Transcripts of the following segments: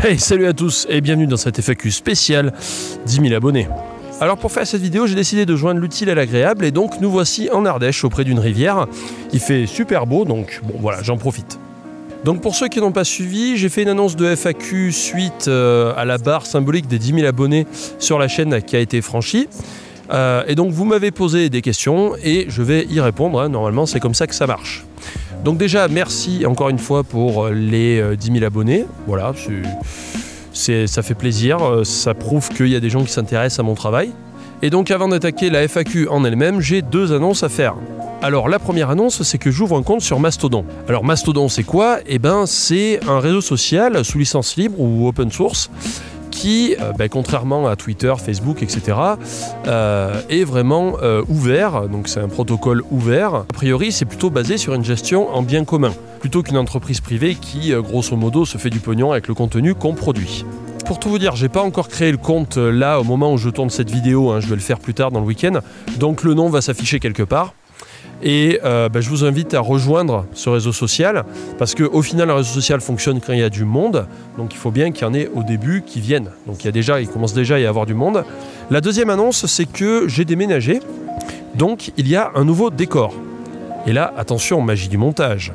Hey, salut à tous et bienvenue dans cette FAQ spéciale 10 000 abonnés. Alors pour faire cette vidéo, j'ai décidé de joindre l'utile à l'agréable et donc nous voici en Ardèche auprès d'une rivière. Il fait super beau donc bon voilà, j'en profite. Donc pour ceux qui n'ont pas suivi, j'ai fait une annonce de FAQ suite à la barre symbolique des 10 000 abonnés sur la chaîne qui a été franchie. Et donc vous m'avez posé des questions et je vais y répondre, hein. Normalement c'est comme ça que ça marche. Donc déjà merci encore une fois pour les 10 000 abonnés, voilà, ça fait plaisir, ça prouve qu'il y a des gens qui s'intéressent à mon travail. Et donc avant d'attaquer la FAQ en elle-même, j'ai deux annonces à faire. Alors la première annonce, c'est que j'ouvre un compte sur Mastodon. Alors Mastodon c'est quoi? Eh ben c'est un réseau social sous licence libre ou open source qui, contrairement à Twitter, Facebook, etc., est vraiment ouvert, donc c'est un protocole ouvert. A priori, c'est plutôt basé sur une gestion en bien commun, plutôt qu'une entreprise privée qui, grosso modo, se fait du pognon avec le contenu qu'on produit. Pour tout vous dire, j'ai pas encore créé le compte là au moment où je tourne cette vidéo, hein, je vais le faire plus tard dans le week-end, donc le nom va s'afficher quelque part. Et je vous invite à rejoindre ce réseau social parce qu'au final, un réseau social fonctionne quand il y a du monde. Donc il faut bien qu'il y en ait au début qui viennent. Donc il commence déjà à y avoir du monde. La deuxième annonce, c'est que j'ai déménagé. Donc il y a un nouveau décor. Et là, attention, magie du montage.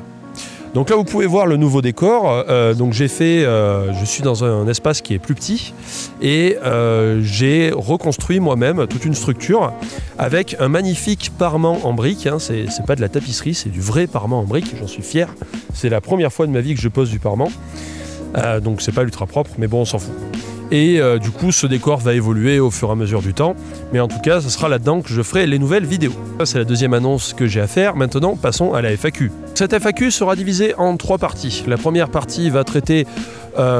Donc là, vous pouvez voir le nouveau décor. Je suis dans un espace qui est plus petit et j'ai reconstruit moi-même toute une structure avec un magnifique parement en briques. Hein. C'est pas de la tapisserie, c'est du vrai parement en briques. J'en suis fier. C'est la première fois de ma vie que je pose du parement. Donc c'est pas ultra propre, mais bon, on s'en fout. Et du coup, ce décor va évoluer au fur et à mesure du temps. Mais en tout cas, ce sera là-dedans que je ferai les nouvelles vidéos. Ça, c'est la deuxième annonce que j'ai à faire. Maintenant, passons à la FAQ. Cette FAQ sera divisée en trois parties. La première partie va traiter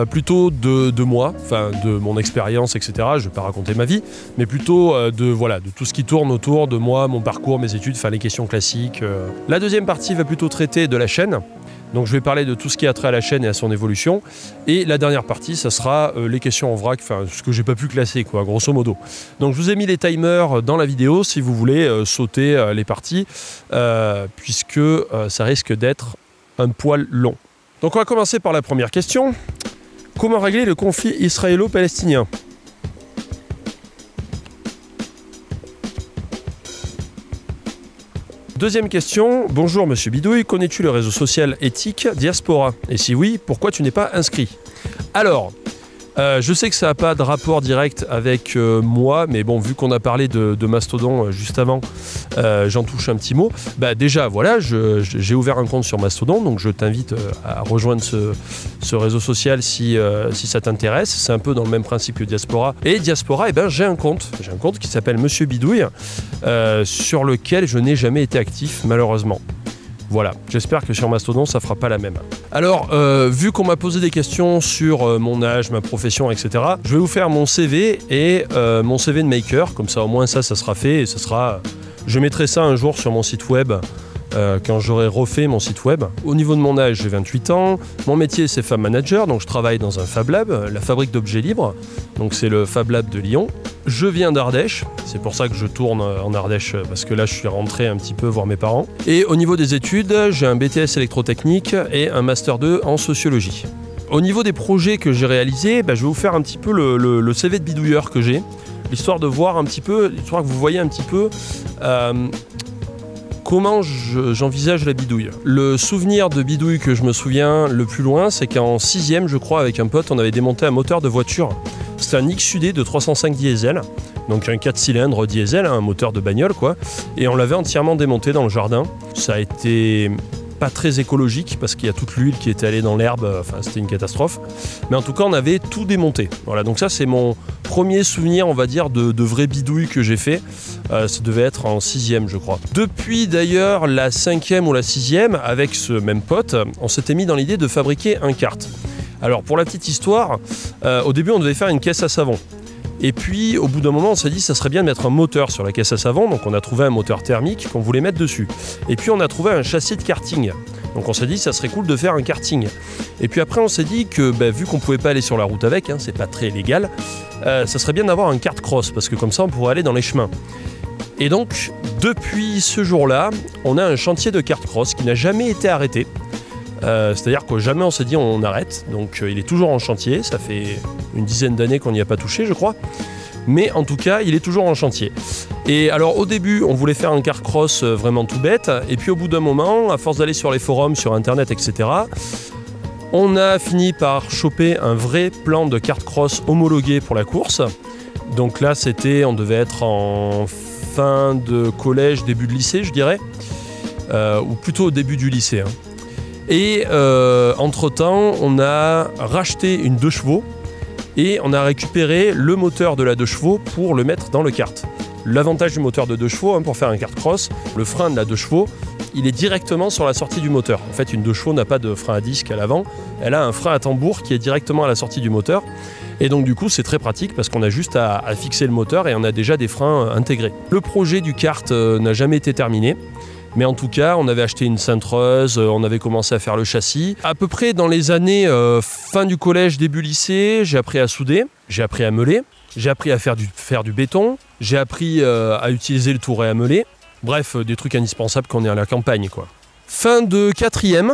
plutôt de moi, enfin de mon expérience, etc. Je ne vais pas raconter ma vie, mais plutôt de tout ce qui tourne autour de moi, mon parcours, mes études, enfin les questions classiques. La deuxième partie va plutôt traiter de la chaîne. Donc je vais parler de tout ce qui a trait à la chaîne et à son évolution. Et la dernière partie, ça sera les questions en vrac, enfin ce que j'ai pas pu classer, quoi, grosso modo. Donc je vous ai mis les timers dans la vidéo si vous voulez sauter les parties, puisque ça risque d'être un poil long. Donc on va commencer par la première question. Comment régler le conflit israélo-palestinien ? Deuxième question, bonjour Monsieur Bidouille, connais-tu le réseau social éthique Diaspora? Et si oui, pourquoi tu n'es pas inscrit? Alors, je sais que ça n'a pas de rapport direct avec moi, mais bon, vu qu'on a parlé de Mastodon juste avant, j'en touche un petit mot. Déjà, voilà, j'ai ouvert un compte sur Mastodon, donc je t'invite à rejoindre ce réseau social si ça t'intéresse. C'est un peu dans le même principe que Diaspora. Et Diaspora, j'ai un compte qui s'appelle Monsieur Bidouille, sur lequel je n'ai jamais été actif, malheureusement. Voilà, j'espère que sur Mastodon, ça fera pas la même. Alors, vu qu'on m'a posé des questions sur mon âge, ma profession, etc., je vais vous faire mon CV et mon CV de maker, comme ça au moins ça sera fait et je mettrai ça un jour sur mon site web quand j'aurai refait mon site web. Au niveau de mon âge, j'ai 28 ans, mon métier c'est Fab Manager, donc je travaille dans un Fab Lab, la fabrique d'objets libres, donc c'est le Fab Lab de Lyon. Je viens d'Ardèche, c'est pour ça que je tourne en Ardèche, parce que là je suis rentré un petit peu voir mes parents. Et au niveau des études, j'ai un BTS électrotechnique et un Master 2 en sociologie. Au niveau des projets que j'ai réalisés, je vais vous faire un petit peu le CV de bidouilleur que j'ai, histoire de voir un petit peu, histoire que vous voyez un petit peu comment j'envisage la bidouille. Le souvenir de bidouille que je me souviens le plus loin, c'est qu'en 6e, je crois, avec un pote, on avait démonté un moteur de voiture. C'était un XUD de 305 diesel, donc un 4 cylindres diesel, un moteur de bagnole, quoi. Et on l'avait entièrement démonté dans le jardin. Ça a été pas très écologique parce qu'il y a toute l'huile qui était allée dans l'herbe, enfin c'était une catastrophe. Mais en tout cas, on avait tout démonté. Voilà, donc ça c'est mon premier souvenir, on va dire, de vraie bidouille que j'ai fait. Ça devait être en 6e, je crois. Depuis d'ailleurs la 5e ou la 6e, avec ce même pote, on s'était mis dans l'idée de fabriquer un kart. Alors pour la petite histoire, au début on devait faire une caisse à savon. Et puis au bout d'un moment on s'est dit ça serait bien de mettre un moteur sur la caisse à savon, donc on a trouvé un moteur thermique qu'on voulait mettre dessus. Et puis on a trouvé un châssis de karting. Donc on s'est dit ça serait cool de faire un karting. Et puis après on s'est dit que vu qu'on pouvait pas aller sur la route avec, hein, c'est pas très légal, ça serait bien d'avoir un kart cross, parce que comme ça on pourrait aller dans les chemins. Et donc depuis ce jour-là, on a un chantier de kart cross qui n'a jamais été arrêté. C'est-à-dire que jamais on s'est dit on arrête, donc il est toujours en chantier, ça fait une dizaine d'années qu'on n'y a pas touché je crois, mais en tout cas il est toujours en chantier. Et alors au début on voulait faire un kart cross vraiment tout bête, et puis au bout d'un moment, à force d'aller sur les forums, sur internet, etc., on a fini par choper un vrai plan de kart cross homologué pour la course. Donc là on devait être en fin de collège, début de lycée je dirais, ou plutôt au début du lycée, hein. Et entre-temps, on a racheté une 2 chevaux et on a récupéré le moteur de la 2 chevaux pour le mettre dans le kart. L'avantage du moteur de 2 chevaux, hein, pour faire un kart cross, le frein de la 2 chevaux, il est directement sur la sortie du moteur. En fait, une 2 chevaux n'a pas de frein à disque à l'avant, elle a un frein à tambour qui est directement à la sortie du moteur. Et donc du coup, c'est très pratique parce qu'on a juste à fixer le moteur et on a déjà des freins intégrés. Le projet du kart n'a jamais été terminé. Mais en tout cas, on avait acheté une cintreuse, on avait commencé à faire le châssis. À peu près dans les années fin du collège, début lycée, j'ai appris à souder, j'ai appris à meuler, j'ai appris à faire du béton, j'ai appris à utiliser le touret à meuler. Bref, des trucs indispensables quand on est à la campagne, quoi. Fin de 4e,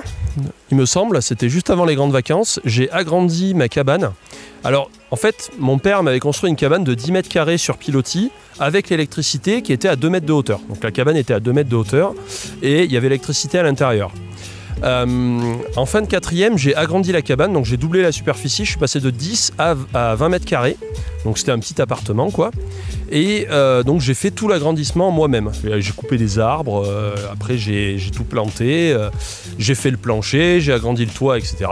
il me semble, c'était juste avant les grandes vacances, j'ai agrandi ma cabane. Alors, en fait, mon père m'avait construit une cabane de 10 mètres carrés sur pilotis avec l'électricité qui était à 2 mètres de hauteur. Donc la cabane était à 2 mètres de hauteur et il y avait l'électricité à l'intérieur. En fin de 4e, j'ai agrandi la cabane, donc j'ai doublé la superficie, je suis passé de 10 à 20 mètres carrés. Donc c'était un petit appartement, quoi. Et donc j'ai fait tout l'agrandissement moi-même. J'ai coupé des arbres, après j'ai tout planté, j'ai fait le plancher, j'ai agrandi le toit, etc.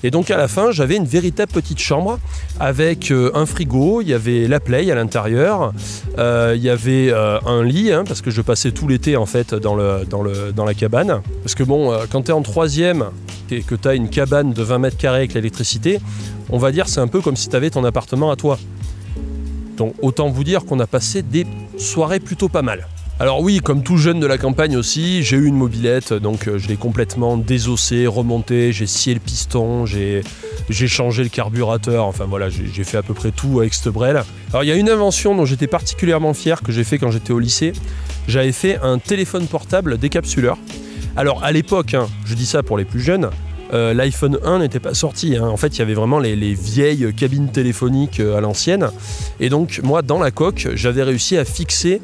Et donc à la fin, j'avais une véritable petite chambre avec un frigo, il y avait la play à l'intérieur, il y avait un lit, hein, parce que je passais tout l'été en fait dans la cabane. Parce que bon, quand tu es en 3e et que tu as une cabane de 20 mètres carrés avec l'électricité, on va dire c'est un peu comme si tu avais ton appartement à toi. Donc autant vous dire qu'on a passé des soirées plutôt pas mal. Alors oui, comme tout jeune de la campagne aussi, j'ai eu une mobilette, donc je l'ai complètement désossée, remontée, j'ai scié le piston, j'ai changé le carburateur, enfin voilà, j'ai fait à peu près tout avec cette brelle. Alors il y a une invention dont j'étais particulièrement fier que j'ai fait quand j'étais au lycée, j'avais fait un téléphone portable décapsuleur. Alors à l'époque, hein, je dis ça pour les plus jeunes, l'iPhone 1 n'était pas sorti, hein. En fait il y avait vraiment les vieilles cabines téléphoniques à l'ancienne, et donc moi dans la coque j'avais réussi à fixer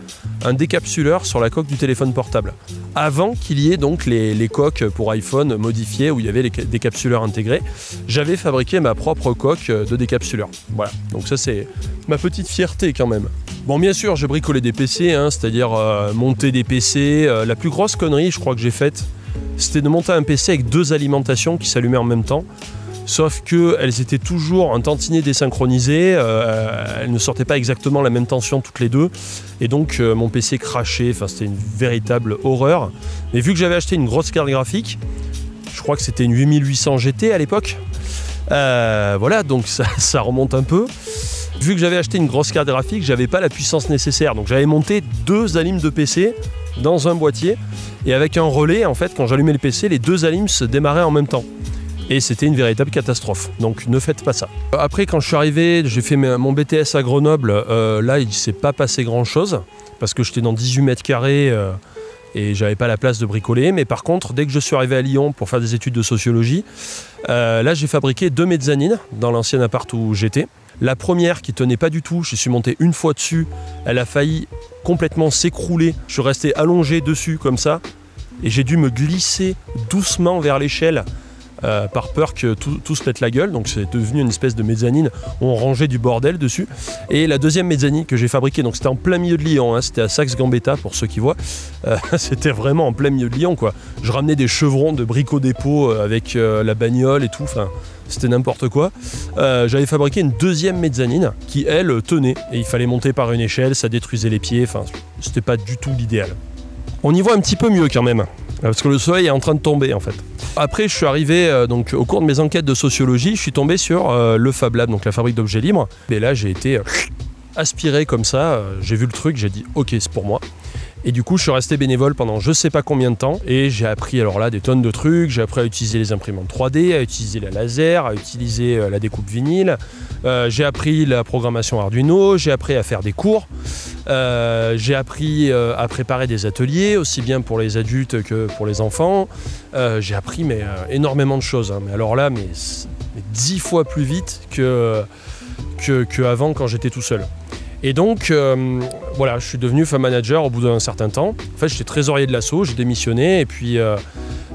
un décapsuleur sur la coque du téléphone portable avant qu'il y ait donc les coques pour iPhone modifiées où il y avait les décapsuleurs intégrés. J'avais fabriqué ma propre coque de décapsuleur, voilà, donc ça c'est ma petite fierté quand même. Bon, bien sûr j'ai bricolé des PC, hein, c'est-à-dire monter des PC. La plus grosse connerie je crois que j'ai faite, c'était de monter un PC avec 2 alimentations qui s'allumaient en même temps, sauf qu'elles étaient toujours un tantinet désynchronisées, elles ne sortaient pas exactement la même tension toutes les deux, et donc mon PC crachait, enfin c'était une véritable horreur. Mais vu que j'avais acheté une grosse carte graphique, je crois que c'était une 8800 GT à l'époque, voilà, donc ça remonte un peu. Vu que j'avais acheté une grosse carte graphique, j'avais pas la puissance nécessaire, donc j'avais monté 2 alimes de PC dans un boîtier, et avec un relais, en fait, quand j'allumais le PC, les 2 alimes se démarraient en même temps. Et c'était une véritable catastrophe, donc ne faites pas ça. Après, quand je suis arrivé, j'ai fait mon BTS à Grenoble, là il ne s'est pas passé grand chose, parce que j'étais dans 18 mètres carrés et j'avais pas la place de bricoler. Mais par contre, dès que je suis arrivé à Lyon pour faire des études de sociologie, là j'ai fabriqué 2 mezzanines dans l'ancien appart où j'étais. La première qui tenait pas du tout, je suis monté une fois dessus, elle a failli complètement s'écrouler. Je suis resté allongé dessus comme ça et j'ai dû me glisser doucement vers l'échelle par peur que tout se pète la gueule. Donc c'est devenu une espèce de mezzanine où on rangeait du bordel dessus. Et la deuxième mezzanine que j'ai fabriquée, donc c'était en plein milieu de Lyon, hein, c'était à Saxe-Gambetta pour ceux qui voient, c'était vraiment en plein milieu de Lyon, quoi. Je ramenais des chevrons de Brico Dépôt avec la bagnole et tout, enfin c'était n'importe quoi. J'avais fabriqué une deuxième mezzanine qui elle tenait et il fallait monter par une échelle, ça détruisait les pieds, enfin c'était pas du tout l'idéal. On y voit un petit peu mieux quand même, parce que le soleil est en train de tomber en fait. Après je suis arrivé, donc au cours de mes enquêtes de sociologie, je suis tombé sur le Fab Lab, donc la fabrique d'objets libres. Et là j'ai été aspiré comme ça, j'ai vu le truc, j'ai dit ok c'est pour moi. Et du coup je suis resté bénévole pendant je sais pas combien de temps et j'ai appris alors là des tonnes de trucs. J'ai appris à utiliser les imprimantes 3D, à utiliser la laser, à utiliser la découpe vinyle, j'ai appris la programmation Arduino, j'ai appris à faire des cours, J'ai appris à préparer des ateliers, aussi bien pour les adultes que pour les enfants. J'ai appris énormément de choses, hein. Mais alors là, 10 fois plus vite qu'avant quand j'étais tout seul. Et donc, voilà, je suis devenu fan manager au bout d'un certain temps. En fait, j'étais trésorier de l'asso, j'ai démissionné et puis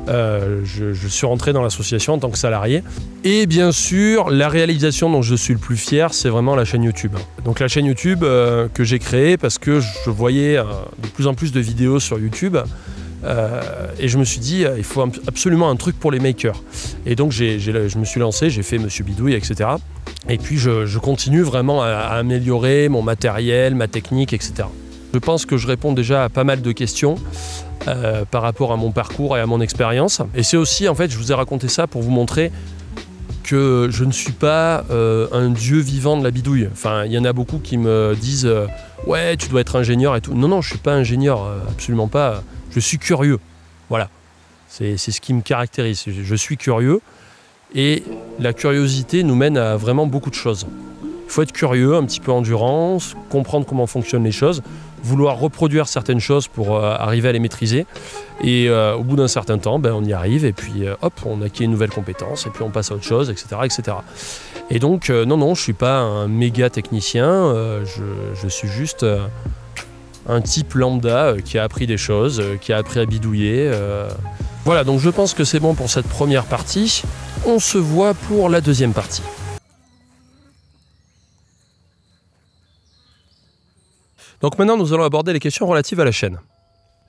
je suis rentré dans l'association en tant que salarié. Et bien sûr, la réalisation dont je suis le plus fier, c'est vraiment la chaîne YouTube. Donc la chaîne YouTube que j'ai créée parce que je voyais de plus en plus de vidéos sur YouTube. Et je me suis dit, il faut absolument un truc pour les makers. Et donc je me suis lancé, j'ai fait Monsieur Bidouille, etc. Et puis je continue vraiment à améliorer mon matériel, ma technique, etc. Je pense que je réponds déjà à pas mal de questions par rapport à mon parcours et à mon expérience. Et c'est aussi, en fait, je vous ai raconté ça pour vous montrer que je ne suis pas un dieu vivant de la bidouille. Enfin, il y en a beaucoup qui me disent ouais, tu dois être ingénieur et tout. Non, je ne suis pas ingénieur, absolument pas. Je suis curieux. Voilà. C'est ce qui me caractérise. Je suis curieux et la curiosité nous mène à vraiment beaucoup de choses. Il faut être curieux, un petit peu endurance, comprendre comment fonctionnent les choses, vouloir reproduire certaines choses pour arriver à les maîtriser. Et au bout d'un certain temps, on y arrive et puis hop, on acquiert une nouvelle compétence et puis on passe à autre chose, etc. etc. Et donc, non, je ne suis pas un méga technicien, je suis juste un type lambda qui a appris des choses, qui a appris à bidouiller. Voilà, donc je pense que c'est bon pour cette première partie. On se voit pour la deuxième partie. Donc maintenant, nous allons aborder les questions relatives à la chaîne.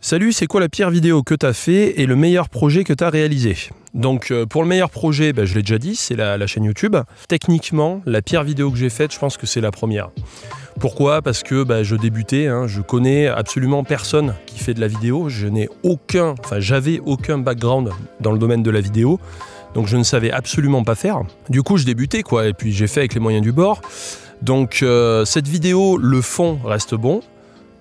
Salut, c'est quoi la pire vidéo que tu as fait et le meilleur projet que tu as réalisé? Donc pour le meilleur projet, je l'ai déjà dit, c'est la chaîne YouTube. Techniquement, la pire vidéo que j'ai faite, je pense que c'est la première. Pourquoi? Parce que je débutais, hein, je connais absolument personne qui fait de la vidéo. J'avais aucun background dans le domaine de la vidéo. Donc je ne savais absolument pas faire. Du coup, je débutais, quoi, et puis j'ai fait avec les moyens du bord. Donc cette vidéo, le fond reste bon.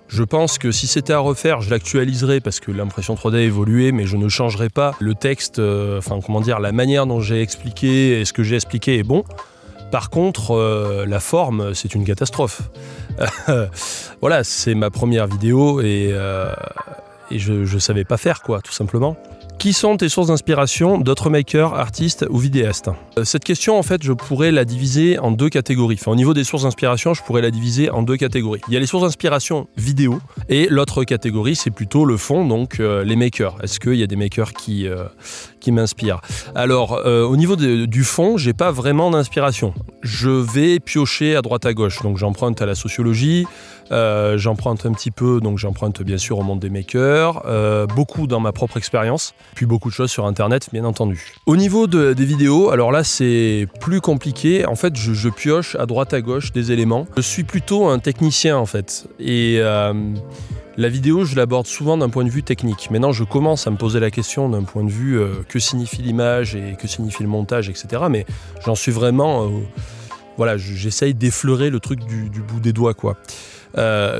Je pense que si c'était à refaire, je l'actualiserais parce que l'impression 3D a évolué, mais je ne changerai pas le texte, la manière dont j'ai expliqué et ce que j'ai expliqué est bon. Par contre, la forme, c'est une catastrophe. Voilà, c'est ma première vidéo et je savais pas faire, quoi, tout simplement. Qui sont tes sources d'inspiration, d'autres makers, artistes ou vidéastes? Cette question, en fait, je pourrais la diviser en deux catégories. Enfin, au niveau des sources d'inspiration, je pourrais la diviser en deux catégories. Il y a les sources d'inspiration vidéo et l'autre catégorie, c'est plutôt le fond, donc les makers. Est-ce qu'il y a des makers qui m'inspirent? Alors, au niveau du fond, j'ai pas vraiment d'inspiration. Je vais piocher à droite à gauche. Donc, j'emprunte à la sociologie, j'emprunte un petit peu, donc j'emprunte bien sûr au monde des makers, beaucoup dans ma propre expérience, puis beaucoup de choses sur internet bien entendu. Au niveau des vidéos, alors là c'est plus compliqué, en fait je pioche à droite à gauche des éléments. Je suis plutôt un technicien en fait, et la vidéo je l'aborde souvent d'un point de vue technique. Maintenant je commence à me poser la question d'un point de vue que signifie l'image et que signifie le montage, etc. Mais j'en suis vraiment, voilà, j'essaye d'effleurer le truc du bout des doigts, quoi.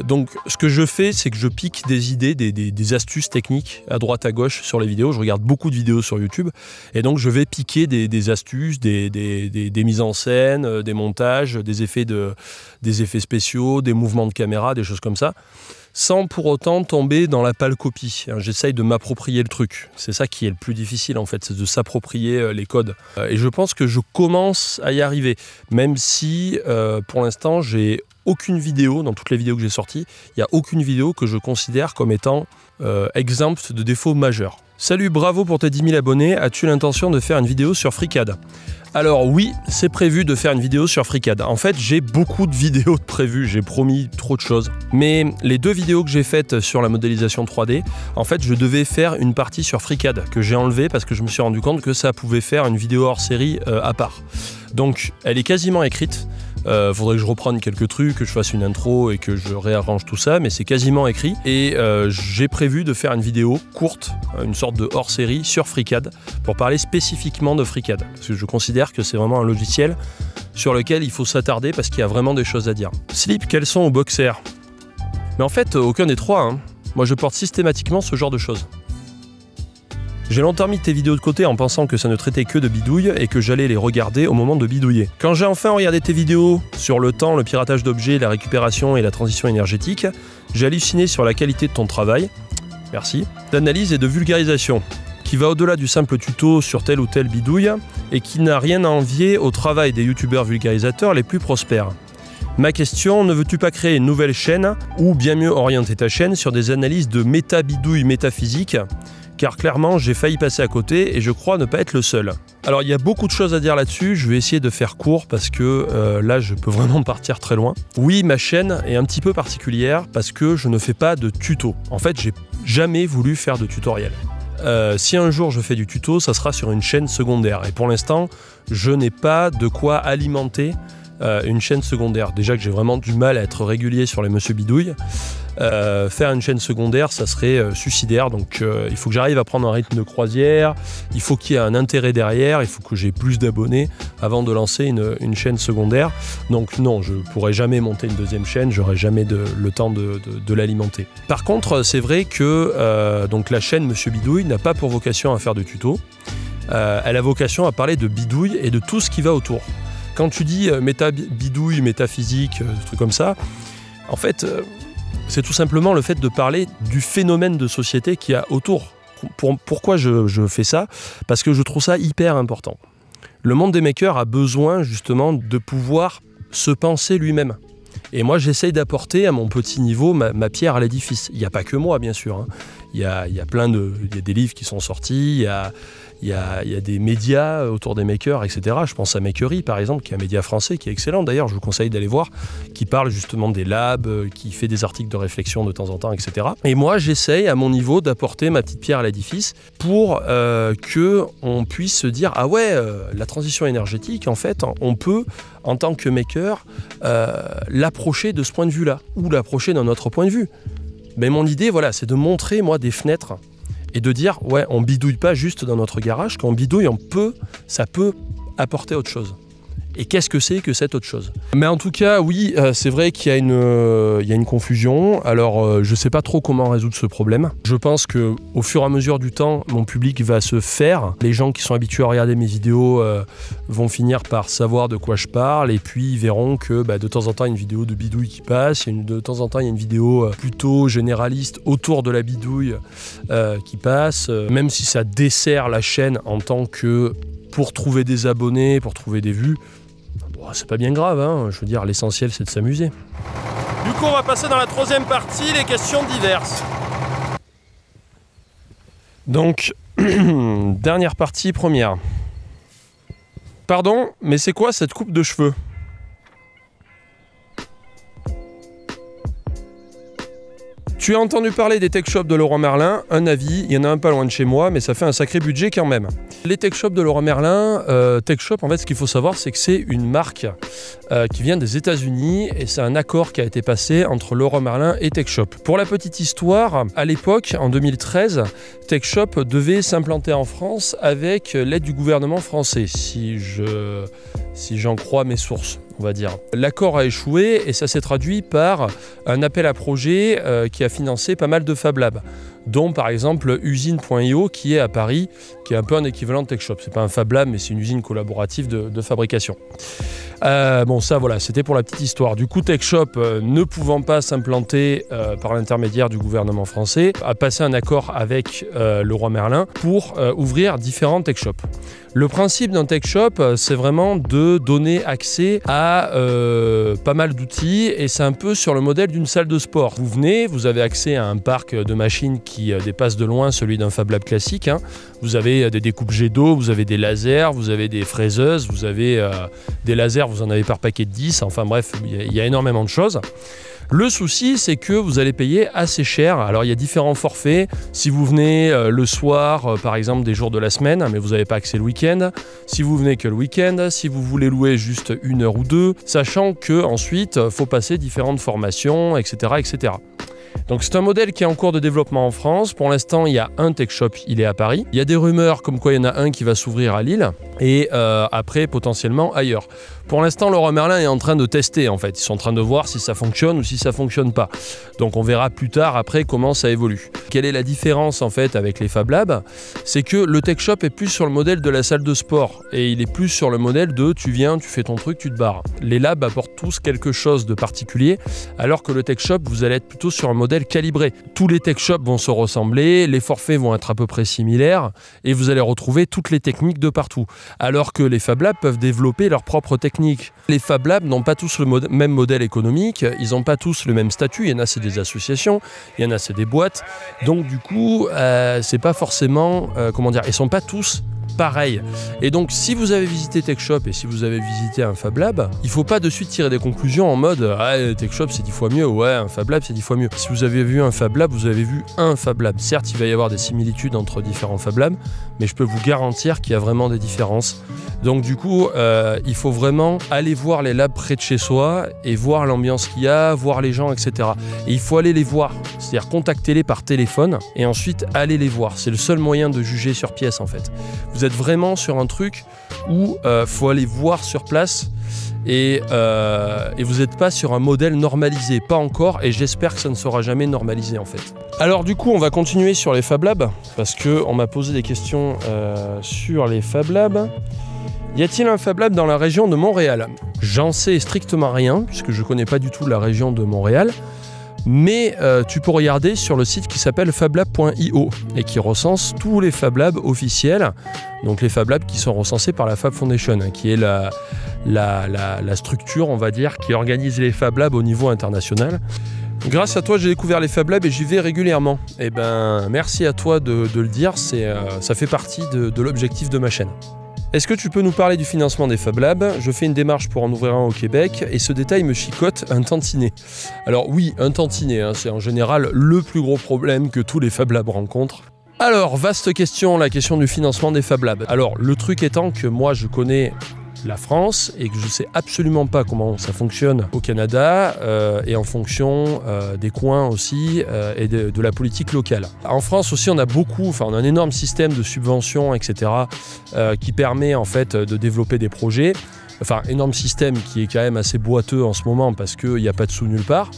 Donc ce que je fais, c'est que je pique des idées, des astuces techniques à droite à gauche sur les vidéos. Je regarde beaucoup de vidéos sur YouTube et donc je vais piquer des astuces, des mises en scène, des montages, des effets spéciaux, des mouvements de caméra, des choses comme ça, sans pour autant tomber dans la pâle copie. J'essaye de m'approprier le truc. C'est ça qui est le plus difficile en fait, c'est de s'approprier les codes. Et je pense que je commence à y arriver, même si pour l'instant j'ai aucune vidéo, dans toutes les vidéos que j'ai sorties, il n'y a aucune vidéo que je considère comme étant exempte de défauts majeurs. Salut, bravo pour tes 10 000 abonnés, as-tu l'intention de faire une vidéo sur FreeCAD? Alors oui, c'est prévu de faire une vidéo sur FreeCAD. En fait, j'ai beaucoup de vidéos de prévues, j'ai promis trop de choses. Mais les 2 vidéos que j'ai faites sur la modélisation 3D, en fait, je devais faire une partie sur FreeCAD que j'ai enlevée parce que je me suis rendu compte que ça pouvait faire une vidéo hors série à part. Donc, elle est quasiment écrite. Faudrait que je reprenne quelques trucs, que je fasse une intro et que je réarrange tout ça, mais c'est quasiment écrit. Et j'ai prévu de faire une vidéo courte, une sorte de hors-série sur FreeCAD, pour parler spécifiquement de FreeCAD. Parce que je considère que c'est vraiment un logiciel sur lequel il faut s'attarder parce qu'il y a vraiment des choses à dire. Slip, caleçon ou boxer? Mais en fait, aucun des trois, hein. Moi, je porte systématiquement ce genre de choses. J'ai longtemps mis tes vidéos de côté en pensant que ça ne traitait que de bidouilles et que j'allais les regarder au moment de bidouiller. Quand j'ai enfin regardé tes vidéos sur le temps, le piratage d'objets, la récupération et la transition énergétique, j'ai halluciné sur la qualité de ton travail, merci, d'analyse et de vulgarisation, qui va au-delà du simple tuto sur telle ou telle bidouille et qui n'a rien à envier au travail des youtubeurs vulgarisateurs les plus prospères. Ma question, ne veux-tu pas créer une nouvelle chaîne ou bien mieux orienter ta chaîne sur des analyses de méta-bidouilles métaphysiques? Car clairement, j'ai failli passer à côté et je crois ne pas être le seul. Alors il y a beaucoup de choses à dire là-dessus, je vais essayer de faire court parce que là je peux vraiment partir très loin. Oui, ma chaîne est un petit peu particulière parce que je ne fais pas de tuto. En fait, j'ai jamais voulu faire de tutoriel. Si un jour je fais du tuto, ça sera sur une chaîne secondaire. Et pour l'instant, je n'ai pas de quoi alimenter une chaîne secondaire. Déjà que j'ai vraiment du mal à être régulier sur les Monsieur Bidouille. Faire une chaîne secondaire, ça serait suicidaire. Donc il faut que j'arrive à prendre un rythme de croisière, il faut qu'il y ait un intérêt derrière, il faut que j'ai plus d'abonnés avant de lancer une chaîne secondaire. Donc non, je ne pourrai jamais monter une deuxième chaîne, j'aurai jamais le temps de l'alimenter. Par contre, c'est vrai que donc la chaîne Monsieur Bidouille n'a pas pour vocation à faire de tutos. Elle a vocation à parler de bidouille et de tout ce qui va autour. Quand tu dis méta-bidouille, métaphysique, des trucs comme ça, en fait, c'est tout simplement le fait de parler du phénomène de société qu'il y a autour. Pourquoi je fais ça? Parce que je trouve ça hyper important. Le monde des makers a besoin justement de pouvoir se penser lui-même. Et moi, j'essaye d'apporter à mon petit niveau ma pierre à l'édifice. Il n'y a pas que moi, bien sûr. Hein. Il y a des livres qui sont sortis, il y a des médias autour des makers, etc. Je pense à Makery, par exemple, qui est un média français, qui est excellent d'ailleurs, je vous conseille d'aller voir, qui parle justement des labs, qui fait des articles de réflexion de temps en temps, etc. Et moi, j'essaye à mon niveau d'apporter ma petite pierre à l'édifice pour qu'on puisse se dire « Ah ouais, la transition énergétique, en fait, on peut, en tant que maker, l'approcher de ce point de vue-là, ou l'approcher d'un autre point de vue. » Mais mon idée, voilà, c'est de montrer, moi, des fenêtres et de dire, ouais, on bidouille pas juste dans notre garage, quand on bidouille, ça peut apporter autre chose. Et qu'est-ce que c'est que cette autre chose? Mais en tout cas, oui, c'est vrai qu'il y a une confusion. Alors, je ne sais pas trop comment résoudre ce problème. Je pense qu'au fur et à mesure du temps, mon public va se faire. Les gens qui sont habitués à regarder mes vidéos vont finir par savoir de quoi je parle. Et puis, ils verront que de temps en temps, il y a une vidéo de bidouille qui passe. De temps en temps, il y a une vidéo plutôt généraliste autour de la bidouille qui passe. Même si ça dessert la chaîne en tant que pour trouver des abonnés, pour trouver des vues, c'est pas bien grave, hein. Je veux dire, l'essentiel c'est de s'amuser. Du coup, on va passer dans la troisième partie, les questions diverses. Donc, dernière partie, première. Pardon, mais c'est quoi cette coupe de cheveux ? Tu as entendu parler des tech shops de Leroy Merlin, un avis, il y en a un pas loin de chez moi, mais ça fait un sacré budget quand même. Les tech shops de Leroy Merlin, tech shop, en fait, ce qu'il faut savoir, c'est que c'est une marque qui vient des États-Unis et c'est un accord qui a été passé entre Leroy Merlin et Tech Shop. Pour la petite histoire, à l'époque, en 2013, Tech Shop devait s'implanter en France avec l'aide du gouvernement français, si j'en crois mes sources, on va dire. L'accord a échoué et ça s'est traduit par un appel à projet qui a financé pas mal de Fab Labs, dont par exemple usine.io qui est à Paris, qui est un peu un équivalent de Tech Shop. C'est pas un Fab Lab, mais c'est une usine collaborative de fabrication. Bon, ça voilà, c'était pour la petite histoire. Du coup, Tech Shop, ne pouvant pas s'implanter par l'intermédiaire du gouvernement français, a passé un accord avec Leroy Merlin pour ouvrir différents Tech Shops. Le principe d'un Tech Shop, c'est vraiment de donner accès à pas mal d'outils et c'est un peu sur le modèle d'une salle de sport. Vous venez, vous avez accès à un parc de machines qui dépasse de loin celui d'un Fab Lab classique. Hein. Vous avez des découpes jets d'eau, vous avez des lasers, vous avez des fraiseuses, vous avez des lasers, vous en avez par paquet de 10. Enfin bref, il y a énormément de choses. Le souci, c'est que vous allez payer assez cher. Alors, il y a différents forfaits. Si vous venez le soir, par exemple, des jours de la semaine, mais vous n'avez pas accès le week-end. Si vous venez que le week-end, si vous voulez louer juste 1 heure ou 2, sachant qu'ensuite, il faut passer différentes formations, etc., etc. Donc c'est un modèle qui est en cours de développement en France. Pour l'instant, il y a un Tech Shop, il est à Paris. Il y a des rumeurs comme quoi il y en a un qui va s'ouvrir à Lille et après potentiellement ailleurs. Pour l'instant, Leroy Merlin est en train de tester en fait. Ils sont en train de voir si ça fonctionne ou si ça fonctionne pas. Donc on verra plus tard après comment ça évolue. quelle est la différence en fait avec les Fab Labs? C'est que le Tech Shop est plus sur le modèle de la salle de sport et il est plus sur le modèle de tu viens, tu fais ton truc, tu te barres. Les labs apportent tous quelque chose de particulier alors que le Tech Shop, vous allez être plutôt sur un modèle calibré. Tous les Tech Shops vont se ressembler, les forfaits vont être à peu près similaires et vous allez retrouver toutes les techniques de partout. Alors que les Fab Labs peuvent développer leurs propres techniques. Les Fab Labs n'ont pas tous le même modèle économique, ils n'ont pas tous le même statut, il y en a c'est des associations, il y en a c'est des boîtes, donc du coup c'est pas forcément, comment dire, ils sont pas tous pareil. Et donc si vous avez visité Tech Shop et si vous avez visité un Fab Lab, il ne faut pas de suite tirer des conclusions en mode ah, Tech Shop c'est 10 fois mieux, ouais un Fab Lab c'est 10 fois mieux. Si vous avez vu un Fab Lab, vous avez vu un Fab Lab. Certes il va y avoir des similitudes entre différents Fab Labs, mais je peux vous garantir qu'il y a vraiment des différences. Donc du coup il faut vraiment aller voir les labs près de chez soi et voir l'ambiance qu'il y a, voir les gens, etc. Et il faut aller les voir, c'est-à-dire contacter-les par téléphone et ensuite aller les voir. C'est le seul moyen de juger sur pièce en fait. Vous êtes vraiment sur un truc où faut aller voir sur place et vous n'êtes pas sur un modèle normalisé, pas encore, et j'espère que ça ne sera jamais normalisé en fait. Alors du coup on va continuer sur les Fab Labs parce qu'on m'a posé des questions sur les Fab Labs. Y a-t-il un Fab Lab dans la région de Montréal? J'en sais strictement rien puisque je ne connais pas du tout la région de Montréal. Mais tu peux regarder sur le site qui s'appelle fablab.io et qui recense tous les Fab Labs officiels, donc les Fab Labs qui sont recensés par la Fab Foundation, qui est la structure, on va dire, qui organise les Fab Labs au niveau international. Grâce à toi, j'ai découvert les Fab Labs et j'y vais régulièrement. Et ben, merci à toi de le dire, ça fait partie de l'objectif de ma chaîne. Est-ce que tu peux nous parler du financement des Fab Labs? Je fais une démarche pour en ouvrir un au Québec et ce détail me chicote un tantinet. Alors oui, un tantinet, hein, c'est en général le plus gros problème que tous les Fab Labs rencontrent. Alors, vaste question, la question du financement des Fab Labs. Alors, le truc étant que moi je connais la France et que je ne sais absolument pas comment ça fonctionne au Canada et en fonction des coins aussi et de la politique locale. En France aussi on a on a un énorme système de subventions, etc. Qui permet en fait de développer des projets. Enfin, énorme système qui est quand même assez boiteux en ce moment parce qu'il n'y a pas de sous nulle part.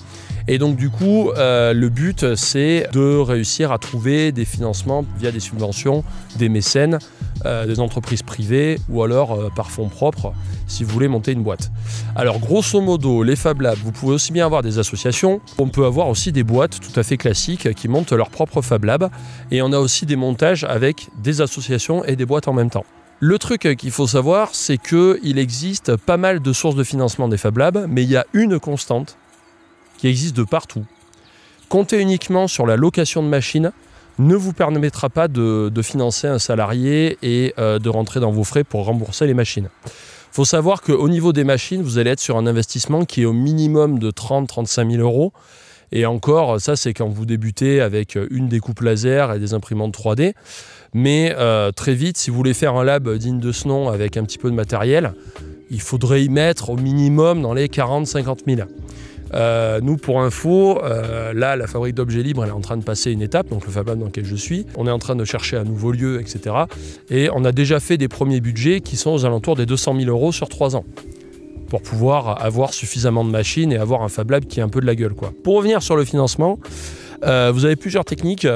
Et donc du coup, le but c'est de réussir à trouver des financements via des subventions, des mécènes, des entreprises privées ou alors par fonds propres si vous voulez monter une boîte. Alors grosso modo, les Fab Labs, vous pouvez aussi bien avoir des associations, on peut avoir aussi des boîtes tout à fait classiques qui montent leur propre Fab Lab et on a aussi des montages avec des associations et des boîtes en même temps. Le truc qu'il faut savoir, c'est qu'il existe pas mal de sources de financement des Fab Labs, mais il y a une constante qui existe de partout. Compter uniquement sur la location de machines ne vous permettra pas de financer un salarié et de rentrer dans vos frais pour rembourser les machines. Il faut savoir qu'au niveau des machines, vous allez être sur un investissement qui est au minimum de 30-35 000 €. Et encore, ça c'est quand vous débutez avec une découpe laser et des imprimantes 3D. Mais très vite, si vous voulez faire un lab digne de ce nom avec un petit peu de matériel, il faudrait y mettre au minimum dans les 40-50 000. Nous, pour info, là, la fabrique d'objets libres, elle est en train de passer une étape, donc le Fab Lab dans lequel je suis. On est en train de chercher un nouveau lieu, etc. Et on a déjà fait des premiers budgets qui sont aux alentours des 200 000 € sur 3 ans. Pour pouvoir avoir suffisamment de machines et avoir un Fab Lab qui a un peu de la gueule, quoi. Pour revenir sur le financement, vous avez plusieurs techniques.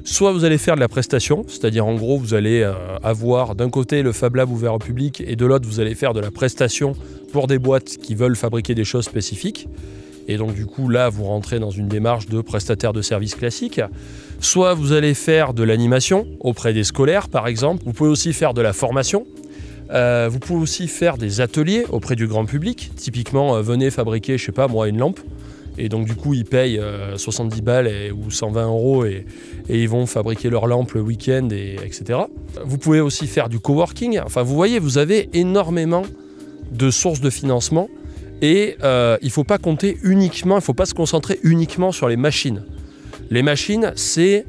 Soit vous allez faire de la prestation, c'est-à-dire en gros vous allez avoir d'un côté le Fab Lab ouvert au public et de l'autre vous allez faire de la prestation pour des boîtes qui veulent fabriquer des choses spécifiques. Et donc du coup là vous rentrez dans une démarche de prestataire de services classique. Soit vous allez faire de l'animation auprès des scolaires par exemple. Vous pouvez aussi faire de la formation. Vous pouvez aussi faire des ateliers auprès du grand public. Typiquement venez fabriquer, je sais pas moi, une lampe. Et donc du coup ils payent 70 balles ou 120 € et ils vont fabriquer leur lampe le week-end, etc. Vous pouvez aussi faire du coworking. Enfin vous voyez, vous avez énormément de sources de financement et il ne faut pas compter uniquement, il ne faut pas se concentrer uniquement sur les machines. Les machines, c'est,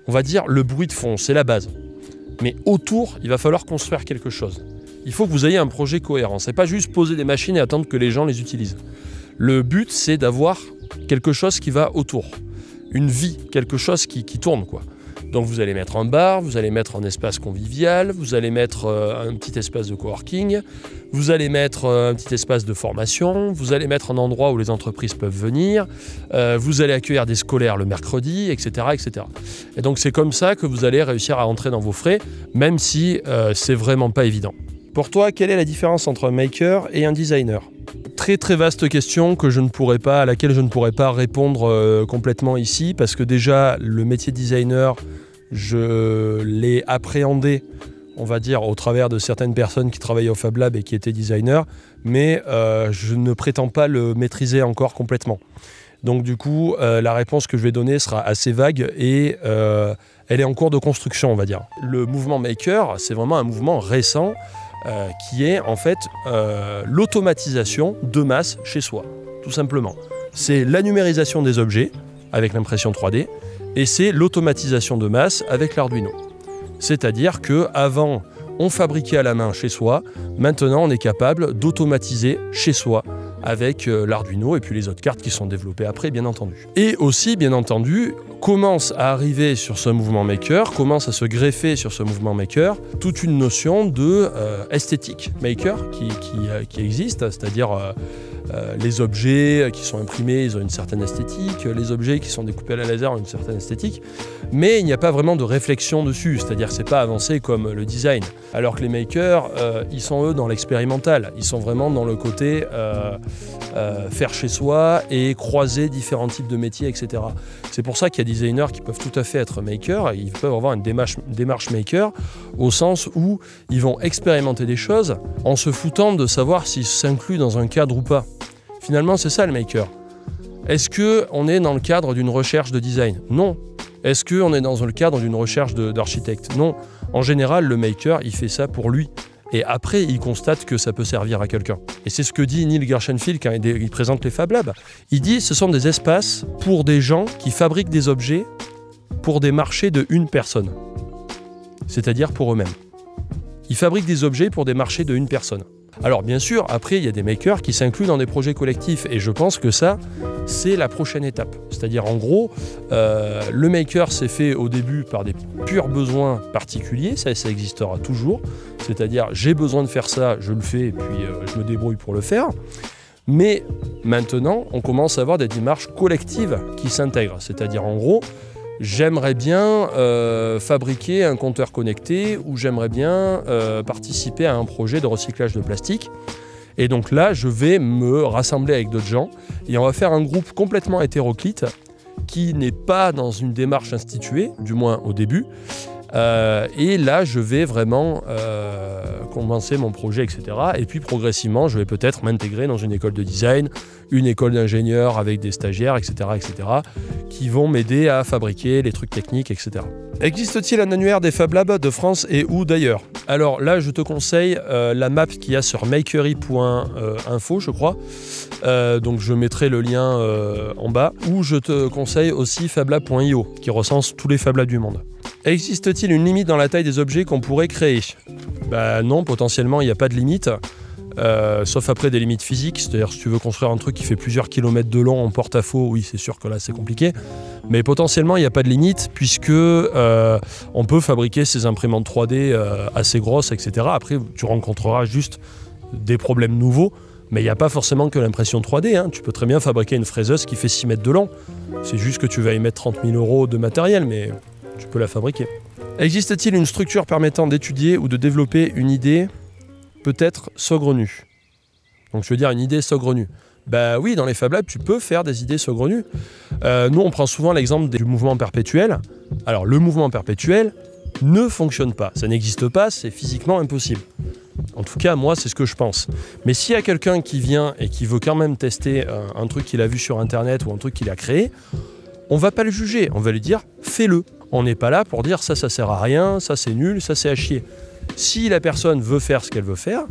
on va dire, le bruit de fond, c'est la base. Mais autour, il va falloir construire quelque chose. Il faut que vous ayez un projet cohérent. C'est pas juste poser des machines et attendre que les gens les utilisent. Le but, c'est d'avoir quelque chose qui va autour. Une vie, quelque chose qui tourne, quoi. Donc vous allez mettre un bar, vous allez mettre un espace convivial, vous allez mettre un petit espace de coworking, vous allez mettre un petit espace de formation, vous allez mettre un endroit où les entreprises peuvent venir, vous allez accueillir des scolaires le mercredi, etc., etc. Et donc c'est comme ça que vous allez réussir à rentrer dans vos frais, même si c'est vraiment pas évident. Pour toi, quelle est la différence entre un maker et un designer ? Très très vaste question à laquelle je ne pourrais pas répondre complètement ici, parce que déjà le métier de designer, je l'ai appréhendé, on va dire, au travers de certaines personnes qui travaillaient au Fab Lab et qui étaient designers, mais je ne prétends pas le maîtriser encore complètement. Donc du coup, la réponse que je vais donner sera assez vague et elle est en cours de construction, on va dire. Le mouvement maker, c'est vraiment un mouvement récent qui est en fait l'automatisation de masse chez soi, tout simplement. C'est la numérisation des objets avec l'impression 3D et c'est l'automatisation de masse avec l'Arduino. C'est-à-dire qu'avant, on fabriquait à la main chez soi, maintenant on est capable d'automatiser chez soi avec l'Arduino et puis les autres cartes qui sont développées après, bien entendu. Et aussi, bien entendu, commence à arriver sur ce mouvement maker, commence à se greffer sur ce mouvement maker toute une notion de esthétique maker qui existe, c'est-à-dire les objets qui sont imprimés, ils ont une certaine esthétique, les objets qui sont découpés à la laser ont une certaine esthétique, mais il n'y a pas vraiment de réflexion dessus, c'est-à-dire que c'est pas avancé comme le design. Alors que les makers, ils sont eux dans l'expérimental, ils sont vraiment dans le côté faire chez soi et croiser différents types de métiers, etc. C'est pour ça qu'il y a des designers qui peuvent tout à fait être makers, ils peuvent avoir une démarche maker, au sens où ils vont expérimenter des choses en se foutant de savoir s'ils s'incluent dans un cadre ou pas. Finalement, c'est ça le maker. Est-ce qu'on est dans le cadre d'une recherche de design ? Non. Est-ce qu'on est dans le cadre d'une recherche d'architecte ? Non. En général, le maker, il fait ça pour lui. Et après, il constate que ça peut servir à quelqu'un. Et c'est ce que dit Neil Gershenfield quand il présente les Fab Labs. Il dit ce sont des espaces pour des gens qui fabriquent des objets pour des marchés de une personne. C'est-à-dire pour eux-mêmes. Ils fabriquent des objets pour des marchés de une personne. Alors bien sûr, après, il y a des makers qui s'incluent dans des projets collectifs. Et je pense que ça, c'est la prochaine étape. C'est-à-dire, en gros, le maker s'est fait au début par des purs besoins particuliers. Ça existera toujours. C'est-à-dire, j'ai besoin de faire ça, je le fais, et puis je me débrouille pour le faire. Mais maintenant, on commence à avoir des démarches collectives qui s'intègrent. C'est-à-dire, en gros, j'aimerais bien fabriquer un compteur connecté ou j'aimerais bien participer à un projet de recyclage de plastique. Et donc là, je vais me rassembler avec d'autres gens et on va faire un groupe complètement hétéroclite qui n'est pas dans une démarche instituée, du moins au début. Et là, je vais vraiment commencer mon projet, etc. Et puis progressivement, je vais peut-être m'intégrer dans une école de design, une école d'ingénieurs avec des stagiaires, etc., qui vont m'aider à fabriquer les trucs techniques, etc. Existe-t-il un annuaire des Fab Labs de France et ou d'ailleurs ? Alors là, je te conseille la map qu'il y a sur makery.info, je crois. Donc je mettrai le lien en bas. Ou je te conseille aussi fablab.io, qui recense tous les Fab Labs du monde. Existe-t-il une limite dans la taille des objets qu'on pourrait créer ? Non, potentiellement, il n'y a pas de limite. Sauf après des limites physiques, c'est-à-dire si tu veux construire un truc qui fait plusieurs kilomètres de long en porte-à-faux, oui, c'est sûr que là c'est compliqué, mais potentiellement il n'y a pas de limite puisque on peut fabriquer ces imprimantes 3D assez grosses, etc. Après tu rencontreras juste des problèmes nouveaux, mais il n'y a pas forcément que l'impression 3D, hein. Tu peux très bien fabriquer une fraiseuse qui fait 6 mètres de long, c'est juste que tu vas y mettre 30 000 € de matériel, mais tu peux la fabriquer. Existe-t-il une structure permettant d'étudier ou de développer une idée peut-être saugrenue? Donc je veux dire une idée saugrenue. Oui, dans les Fab Labs, tu peux faire des idées saugrenues. Nous, on prend souvent l'exemple du mouvement perpétuel. Alors le mouvement perpétuel ne fonctionne pas. Ça n'existe pas, c'est physiquement impossible. En tout cas, moi, c'est ce que je pense. Mais s'il y a quelqu'un qui vient et qui veut quand même tester un truc qu'il a vu sur Internet ou un truc qu'il a créé, on va pas le juger, on va lui dire « fais-le ». On n'est pas là pour dire « ça sert à rien, ça c'est nul, ça c'est à chier ». Si la personne veut faire ce qu'elle veut faire,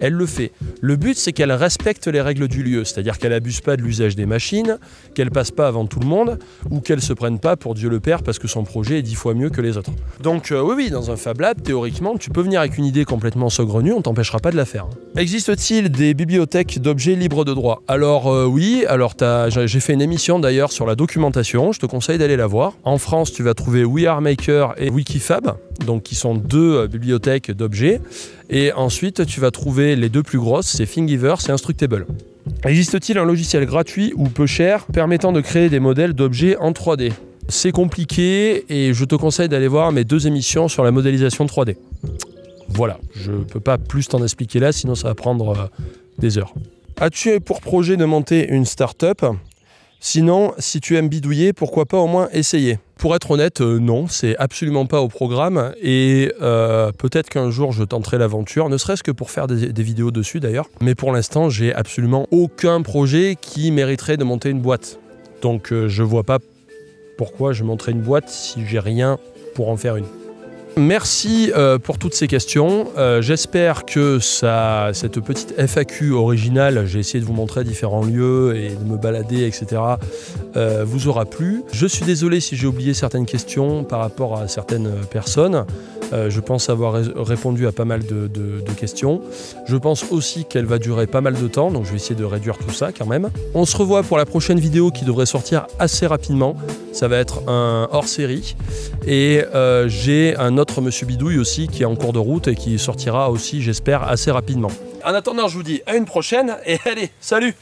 elle le fait. Le but, c'est qu'elle respecte les règles du lieu, c'est-à-dire qu'elle n'abuse pas de l'usage des machines, qu'elle passe pas avant tout le monde, ou qu'elle se prenne pas pour Dieu le Père parce que son projet est 10 fois mieux que les autres. Donc oui, dans un Fab Lab, théoriquement, tu peux venir avec une idée complètement saugrenue, on t'empêchera pas de la faire. Existe-t-il des bibliothèques d'objets libres de droit? Alors oui, alors j'ai fait une émission d'ailleurs sur la documentation, je te conseille d'aller la voir. En France, tu vas trouver We Are Maker et Wikifab, donc qui sont deux bibliothèques d'objets. Et ensuite, tu vas trouver les deux plus grosses, c'est Thingiverse et Instructable. Existe-t-il un logiciel gratuit ou peu cher permettant de créer des modèles d'objets en 3D? C'est compliqué et je te conseille d'aller voir mes 2 émissions sur la modélisation 3D. Voilà, je ne peux pas plus t'en expliquer là, sinon ça va prendre des heures. As-tu pour projet de monter une start-up? Sinon, si tu aimes bidouiller, pourquoi pas au moins essayer? Pour être honnête, non, c'est absolument pas au programme et peut-être qu'un jour je tenterai l'aventure, ne serait-ce que pour faire des vidéos dessus d'ailleurs. Mais pour l'instant, j'ai absolument aucun projet qui mériterait de monter une boîte. Donc je vois pas pourquoi je monterais une boîte si j'ai rien pour en faire une. Merci pour toutes ces questions. J'espère que cette petite FAQ originale, j'ai essayé de vous montrer différents lieux et de me balader, etc., vous aura plu. Je suis désolé si j'ai oublié certaines questions par rapport à certaines personnes. Je pense avoir répondu à pas mal de questions. Je pense aussi qu'elle va durer pas mal de temps, donc je vais essayer de réduire tout ça quand même. On se revoit pour la prochaine vidéo qui devrait sortir assez rapidement. Ça va être un hors-série. Et j'ai un autre Monsieur Bidouille aussi qui est en cours de route et qui sortira aussi, j'espère, assez rapidement. En attendant, je vous dis à une prochaine et allez, salut!